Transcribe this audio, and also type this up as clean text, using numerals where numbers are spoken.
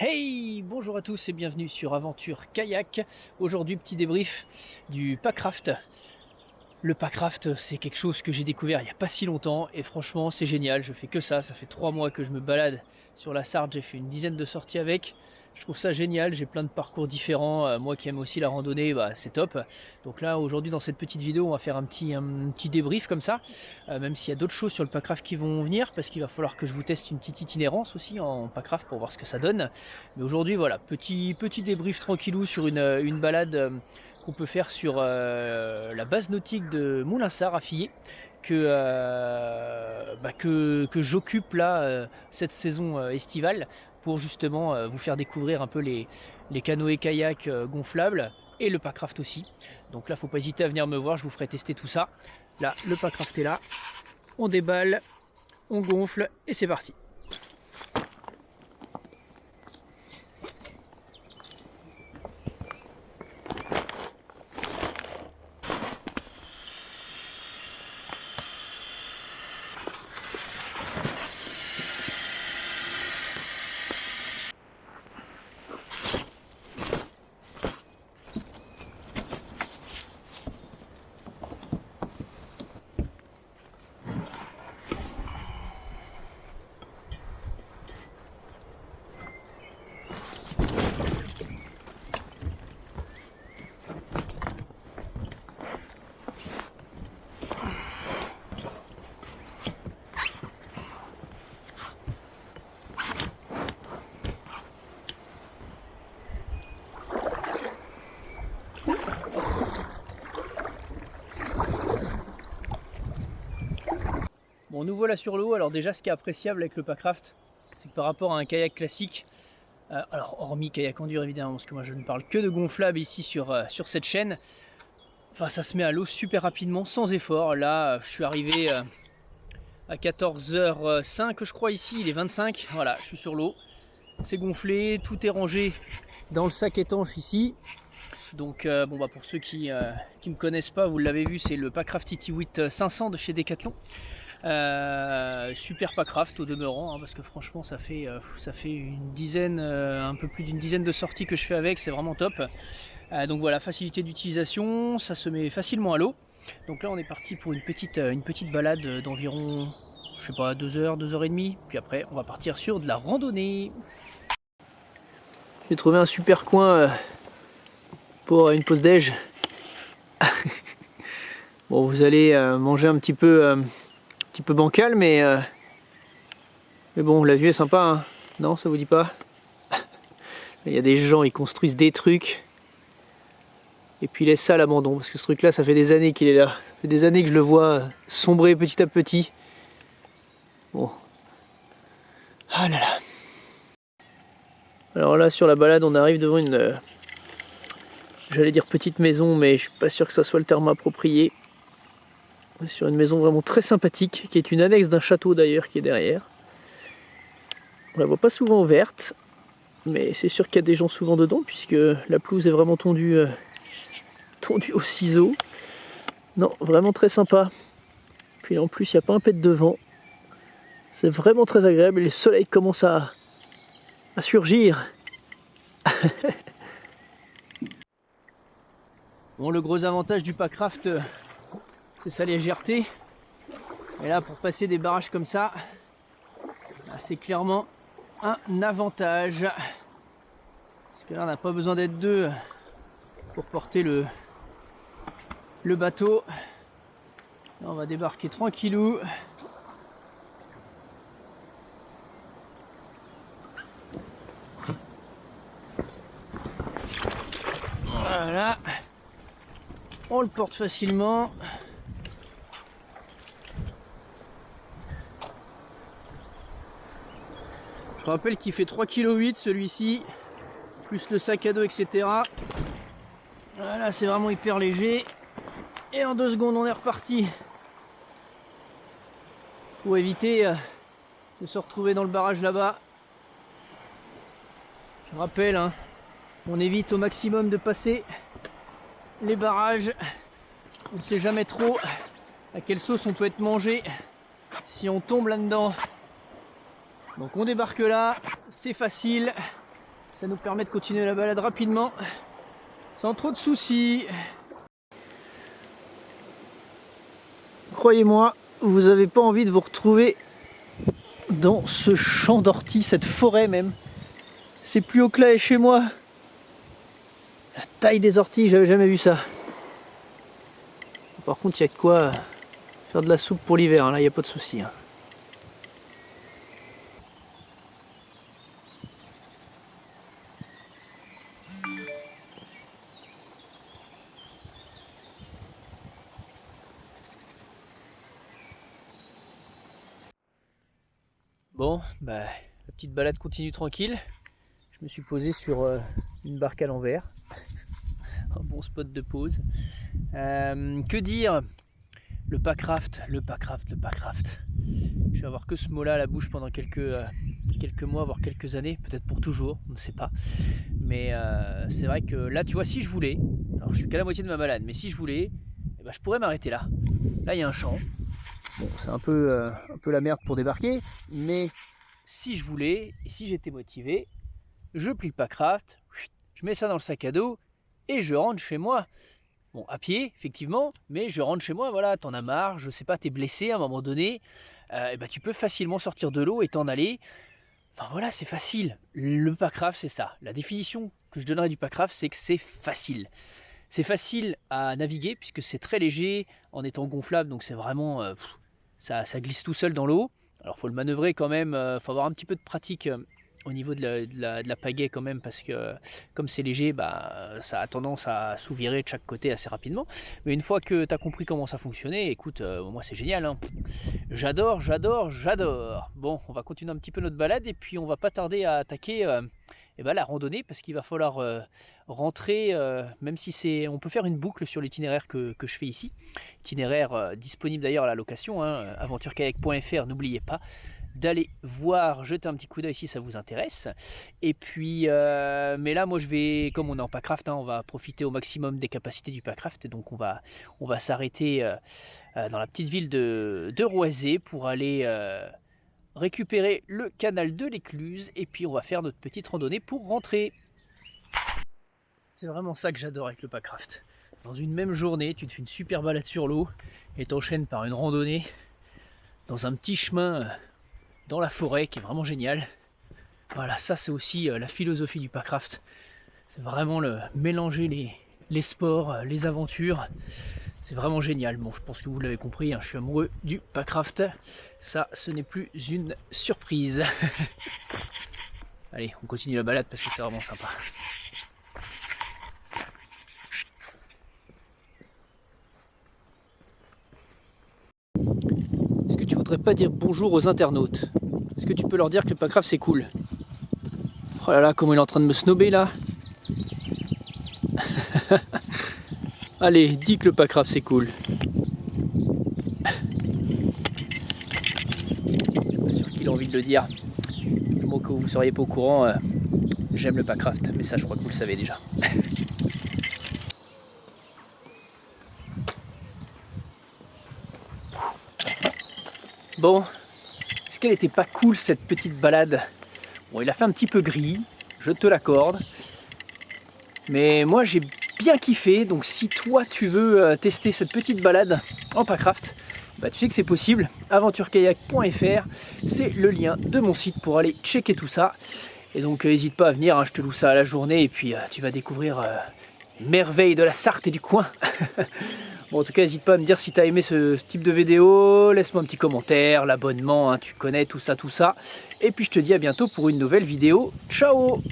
Hey, bonjour à tous et bienvenue sur Aventure Kayak. Aujourd'hui, petit débrief du Packraft. Le Packraft, c'est quelque chose que j'ai découvert il n'y a pas si longtemps et franchement, c'est génial. Je fais que ça fait 3 mois que je me balade sur la Sarthe. J'ai fait une dizaine de sorties avec. Je trouve ça génial, j'ai plein de parcours différents. Moi qui aime aussi la randonnée, c'est top. Donc là, aujourd'hui, dans cette petite vidéo, on va faire un petit débrief comme ça. Même s'il y a d'autres choses sur le Packraft qui vont venir, parce qu'il va falloir que je vous teste une petite itinérance aussi en Packraft pour voir ce que ça donne. Mais aujourd'hui, voilà, petit débrief tranquillou sur une balade qu'on peut faire sur la base nautique de Moulinsart à Fillet que j'occupe là cette saison estivale pour justement vous faire découvrir un peu les canoës kayak gonflables et le Packraft aussi. Donc là, faut pas hésiter à venir me voir, je vous ferai tester tout ça. Là, le Packraft est là, on déballe, on gonfle et c'est parti. Bon, nous voilà sur l'eau. Alors déjà, ce qui est appréciable avec le Packraft, c'est que par rapport à un kayak classique, alors hormis kayak enduro évidemment, parce que moi je ne parle que de gonflable ici sur cette chaîne, enfin ça se met à l'eau super rapidement, sans effort. Là, je suis arrivé à 14h05 je crois ici, il est 25, voilà, je suis sur l'eau. C'est gonflé, tout est rangé dans le sac étanche ici. Donc pour ceux qui me connaissent pas, vous l'avez vu, c'est le Packraft TT8 500 de chez Decathlon. Super Packraft au demeurant, parce que franchement ça fait une dizaine, un peu plus d'une dizaine de sorties que je fais avec, c'est vraiment top. Donc voilà, facilité d'utilisation, ça se met facilement à l'eau. Donc là on est parti pour une petite balade d'environ, je sais pas, 2 heures, 2 heures et demie. Puis après on va partir sur de la randonnée. J'ai trouvé un super coin pour une pause déj. Bon, vous allez manger un petit peu bancal, mais bon, la vue est sympa, hein. Non, ça vous dit pas? Il y a des gens, ils construisent des trucs et puis ils laissent ça à l'abandon, parce que ce truc là, ça fait des années qu'il est là, ça fait des années que je le vois sombrer petit à petit. Bon, ah là là. Alors là, sur la balade, on arrive devant une, j'allais dire petite maison, mais je suis pas sûr que ça soit le terme approprié. On est sur une maison vraiment très sympathique, qui est une annexe d'un château d'ailleurs, qui est derrière. On la voit pas souvent verte, mais c'est sûr qu'il y a des gens souvent dedans, puisque la pelouse est vraiment tondue au ciseau. Non, vraiment très sympa. Puis en plus, il n'y a pas un pet de vent. C'est vraiment très agréable et le soleil commence à surgir. Bon, le gros avantage du Packraft, c'est sa légèreté. Et là, pour passer des barrages comme ça, c'est clairement un avantage. Parce que là, on n'a pas besoin d'être deux pour porter le bateau. Là, on va débarquer tranquillou. Voilà. On le porte facilement. Je rappelle qu'il fait 3,8 kg celui-ci, plus le sac à dos, etc. Voilà, c'est vraiment hyper léger. Et en 2 secondes, on est reparti. Pour éviter de se retrouver dans le barrage là-bas. Je rappelle, hein, on évite au maximum de passer les barrages. On ne sait jamais trop à quelle sauce on peut être mangé si on tombe là-dedans. Donc on débarque là, c'est facile, Ça nous permet de continuer la balade rapidement, sans trop de soucis. Croyez-moi, vous n'avez pas envie de vous retrouver dans ce champ d'ortie, cette forêt même. C'est plus haut que là et chez moi. La taille des orties, j'avais jamais vu ça. Par contre, il y a de quoi faire de la soupe pour l'hiver, hein. Là il n'y a pas de souci. Hein. Bon, bah, la petite balade continue tranquille. Je me suis posé sur une barque à l'envers. Un bon spot de pause. Que dire? Le packraft, le packraft, le packraft. Je vais avoir que ce mot-là à la bouche pendant quelques mois, voire quelques années, peut-être pour toujours, on ne sait pas. Mais c'est vrai que là, tu vois, si je voulais, alors je suis qu'à la moitié de ma balade, mais si je voulais, eh ben, je pourrais m'arrêter là. Là, il y a un champ. Bon, c'est un peu la merde pour débarquer, mais si je voulais, et si j'étais motivé, je plie le packraft, je mets ça dans le sac à dos, et je rentre chez moi. Bon, à pied, effectivement, mais je rentre chez moi, voilà, t'en as marre, je sais pas, t'es blessé à un moment donné, et ben, tu peux facilement sortir de l'eau et t'en aller. Enfin voilà, c'est facile. Le packraft, c'est ça. La définition que je donnerais du packraft, c'est que c'est facile. C'est facile à naviguer, puisque c'est très léger, en étant gonflable, donc c'est vraiment... ça glisse tout seul dans l'eau. Alors il faut le manœuvrer quand même, faut avoir un petit peu de pratique au niveau de la pagaie quand même, parce que comme c'est léger, bah, ça a tendance à sous-virer de chaque côté assez rapidement. Mais une fois que tu as compris comment ça fonctionnait, écoute, moi c'est génial, hein. J'adore, j'adore, j'adore. Bon, on va continuer un petit peu notre balade, et puis on va pas tarder à attaquer la randonnée, parce qu'il va falloir rentrer, même si on peut faire une boucle sur l'itinéraire que je fais ici. Itinéraire disponible d'ailleurs à la location, hein, aventurekayak.fr, n'oubliez pas d'aller voir, jeter un petit coup d'œil si ça vous intéresse. Et puis, mais là, moi je vais, comme on est en packraft, hein, on va profiter au maximum des capacités du packraft, et donc on va s'arrêter dans la petite ville de Roisey pour aller récupérer le canal de l'Écluse, et puis on va faire notre petite randonnée pour rentrer. C'est vraiment ça que j'adore avec le packraft. Dans une même journée, tu te fais une super balade sur l'eau et t'enchaînes par une randonnée dans un petit chemin dans la forêt qui est vraiment génial. Voilà, ça c'est aussi la philosophie du packraft. C'est vraiment mélanger les sports, les aventures. C'est vraiment génial. Bon, je pense que vous l'avez compris, hein, je suis amoureux du packraft. Ça, ce n'est plus une surprise. Allez, on continue la balade parce que c'est vraiment sympa. Est-ce que tu voudrais pas dire bonjour aux internautes? Est-ce que tu peux leur dire que le packraft c'est cool? Oh là là, comment il est en train de me snobber là. Allez, dis que le packraft c'est cool. Je suis pas sûr qu'il a envie de le dire. Moi, que vous ne seriez pas au courant, j'aime le packraft, mais ça je crois que vous le savez déjà. Bon, est-ce qu'elle était pas cool cette petite balade? Bon, il a fait un petit peu gris, je te l'accorde. Mais moi j'ai bien kiffé, donc si toi tu veux tester cette petite balade en packraft, bah, tu sais que c'est possible. aventurekayak.fr, c'est le lien de mon site pour aller checker tout ça. Et donc n'hésite pas à venir, hein, je te loue ça à la journée, et puis tu vas découvrir merveilles de la Sarthe et du coin. Bon, en tout cas, n'hésite pas à me dire si tu as aimé ce type de vidéo, laisse-moi un petit commentaire, l'abonnement, hein, tu connais tout ça. Et puis je te dis à bientôt pour une nouvelle vidéo. Ciao!